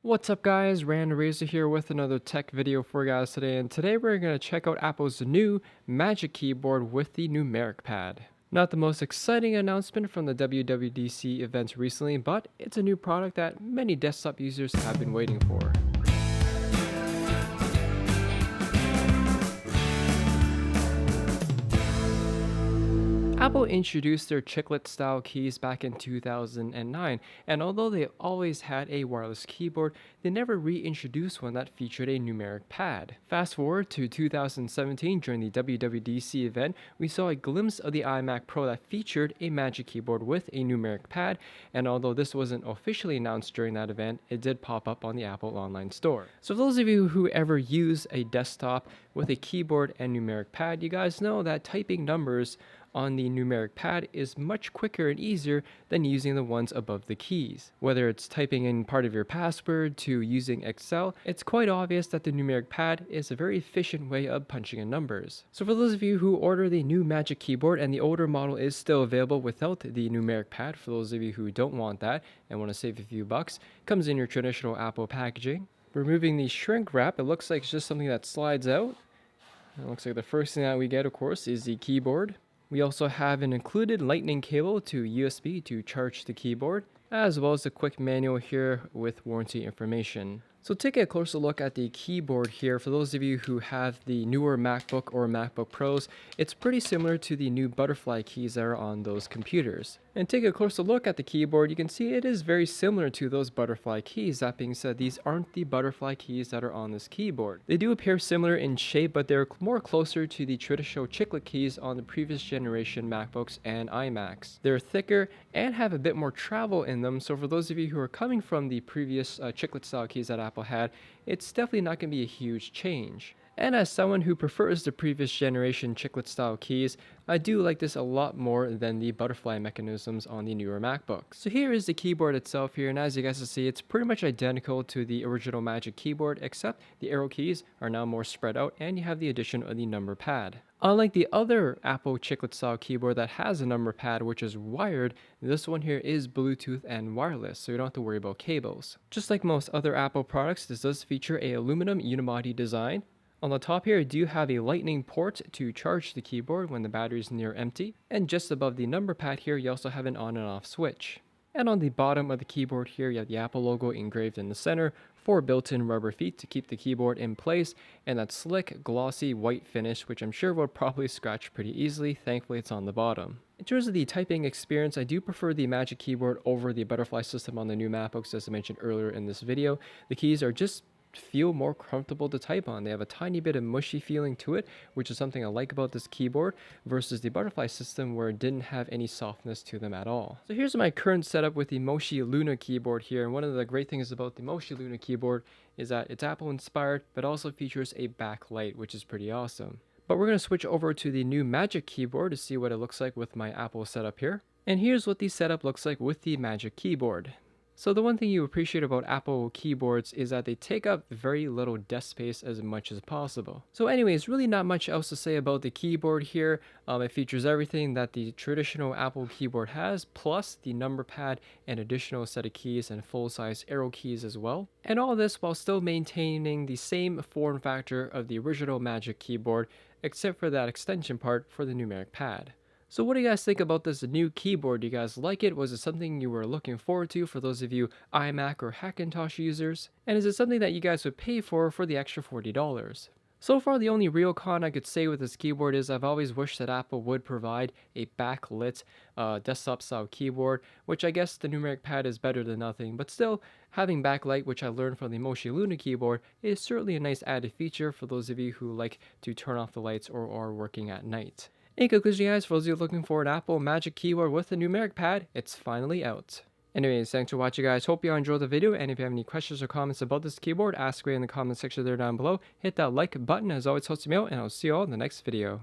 What's up guys, Rand Razor here with another tech video for you guys today, and today we're going to check out Apple's new Magic Keyboard with the numeric pad. Not the most exciting announcement from the WWDC event recently, but it's a new product that many desktop users have been waiting for. Apple introduced their chiclet style keys back in 2009, and although they always had a wireless keyboard, they never reintroduced one that featured a numeric pad. Fast forward to 2017, during the WWDC event, we saw a glimpse of the iMac Pro that featured a Magic Keyboard with a numeric pad, and although this wasn't officially announced during that event, it did pop up on the Apple online store. So for those of you who ever use a desktop with a keyboard and numeric pad, you guys know that typing numbers on the numeric pad is much quicker and easier than using the ones above the keys. Whether it's typing in part of your password to using Excel, it's quite obvious that the numeric pad is a very efficient way of punching in numbers. So for those of you who order the new Magic Keyboard and the older model is still available without the numeric pad, for those of you who don't want that and want to save a few bucks, comes in your traditional Apple packaging. Removing the shrink wrap, it looks like it's just something that slides out. It looks like the first thing that we get, of course, is the keyboard. We also have an included lightning cable to USB to charge the keyboard, as well as a quick manual here with warranty information. So take a closer look at the keyboard here. For those of you who have the newer MacBook or MacBook Pros, it's pretty similar to the new butterfly keys that are on those computers. And take a closer look at the keyboard, you can see it is very similar to those butterfly keys. That being said, these aren't the butterfly keys that are on this keyboard. They do appear similar in shape, but they're more closer to the traditional chiclet keys on the previous generation MacBooks and iMacs. They're thicker and have a bit more travel in them, so for those of you who are coming from the previous chiclet style keys that Apple had, it's definitely not going to be a huge change. And as someone who prefers the previous generation chiclet style keys, I do like this a lot more than the butterfly mechanisms on the newer MacBooks. So here is the keyboard itself here, and as you guys can see, it's pretty much identical to the original Magic Keyboard, except the arrow keys are now more spread out and you have the addition of the number pad. Unlike the other Apple chiclet style keyboard that has a number pad which is wired, this one here is Bluetooth and wireless, so you don't have to worry about cables. Just like most other Apple products, this does feature a aluminum unibody design. On the top here, you do have a lightning port to charge the keyboard when the battery is near empty, and just above the number pad here, you also have an on and off switch. And on the bottom of the keyboard here, you have the Apple logo engraved in the center, 4 built-in rubber feet to keep the keyboard in place, and that slick, glossy white finish, which I'm sure will probably scratch pretty easily. Thankfully, it's on the bottom. In terms of the typing experience, I do prefer the Magic Keyboard over the butterfly system on the new MacBooks, as I mentioned earlier in this video. The keys are just feel more comfortable to type on. They have a tiny bit of mushy feeling to it, which is something I like about this keyboard versus the butterfly system where it didn't have any softness to them at all. So here's my current setup with the Moshi Luna keyboard here, and one of the great things about the Moshi Luna keyboard is that it's Apple inspired but also features a backlight, which is pretty awesome. But we're going to switch over to the new Magic Keyboard to see what it looks like with my Apple setup here. And here's what the setup looks like with the Magic Keyboard. So the one thing you appreciate about Apple keyboards is that they take up very little desk space as much as possible. So anyways, really not much else to say about the keyboard here. It features everything that the traditional Apple keyboard has, plus the number pad, an additional set of keys and full-size arrow keys as well. And all this while still maintaining the same form factor of the original Magic Keyboard, except for that extension part for the numeric pad. So what do you guys think about this new keyboard? Do you guys like it? Was it something you were looking forward to for those of you iMac or Hackintosh users? And is it something that you guys would pay for the extra $40? So far, the only real con I could say with this keyboard is I've always wished that Apple would provide a backlit desktop style keyboard, which I guess the numeric pad is better than nothing, but still, having backlight, which I learned from the Moshi Luna keyboard, is certainly a nice added feature for those of you who like to turn off the lights or are working at night. In conclusion, guys, for those of you looking for an Apple Magic Keyboard with a numeric pad, it's finally out. Anyways, thanks for watching, guys. Hope you all enjoyed the video, and if you have any questions or comments about this keyboard, ask away in the comment section there down below. Hit that like button, as always helps me out, and I'll see you all in the next video.